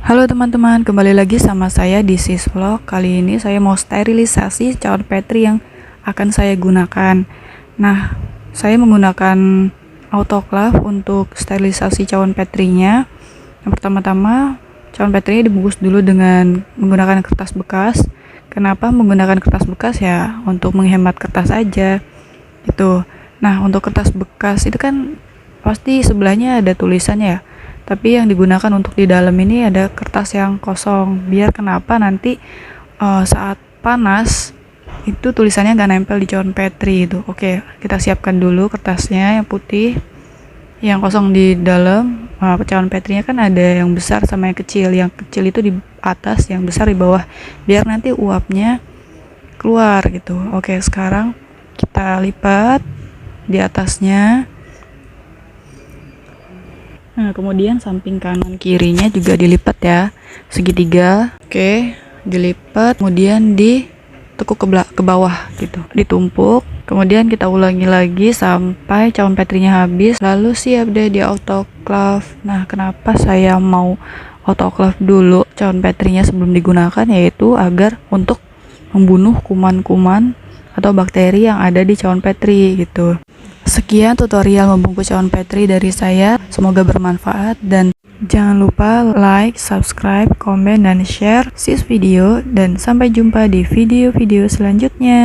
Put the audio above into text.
Halo teman-teman, kembali lagi sama saya di Sisvlog. Kali ini saya mau sterilisasi cawan petri yang akan saya gunakan. Nah, saya menggunakan autoclave untuk sterilisasi cawan petrinya. Yang pertama-tama, cawan petrinya dibungkus dulu dengan menggunakan kertas bekas. Kenapa menggunakan kertas bekas ya? Untuk menghemat kertas aja. Gitu. Nah, untuk kertas bekas itu kan pasti sebelahnya ada tulisannya ya. Tapi yang digunakan untuk di dalam ini ada kertas yang kosong. Biar kenapa nanti saat panas itu tulisannya nggak nempel di cawan petri itu. Oke, kita siapkan dulu kertasnya yang putih, yang kosong di dalam. Cawan petrinya kan ada yang besar sama yang kecil. Yang kecil itu di atas, yang besar di bawah. Biar nanti uapnya keluar gitu. Oke, sekarang kita lipat di atasnya. Nah, kemudian samping kanan kirinya juga dilipat ya, segitiga. Oke, dilipat, kemudian ditekuk ke bawah gitu, ditumpuk. Kemudian kita ulangi lagi sampai cawan petrinya habis, lalu siap deh di autoclave. Nah, kenapa saya mau autoclave dulu cawan petrinya sebelum digunakan, yaitu agar untuk membunuh kuman-kuman atau bakteri yang ada di cawan petri gitu. Sekian tutorial membungkus cawan petri dari saya, semoga bermanfaat dan jangan lupa like, subscribe, komen, dan share this video dan sampai jumpa di video-video selanjutnya.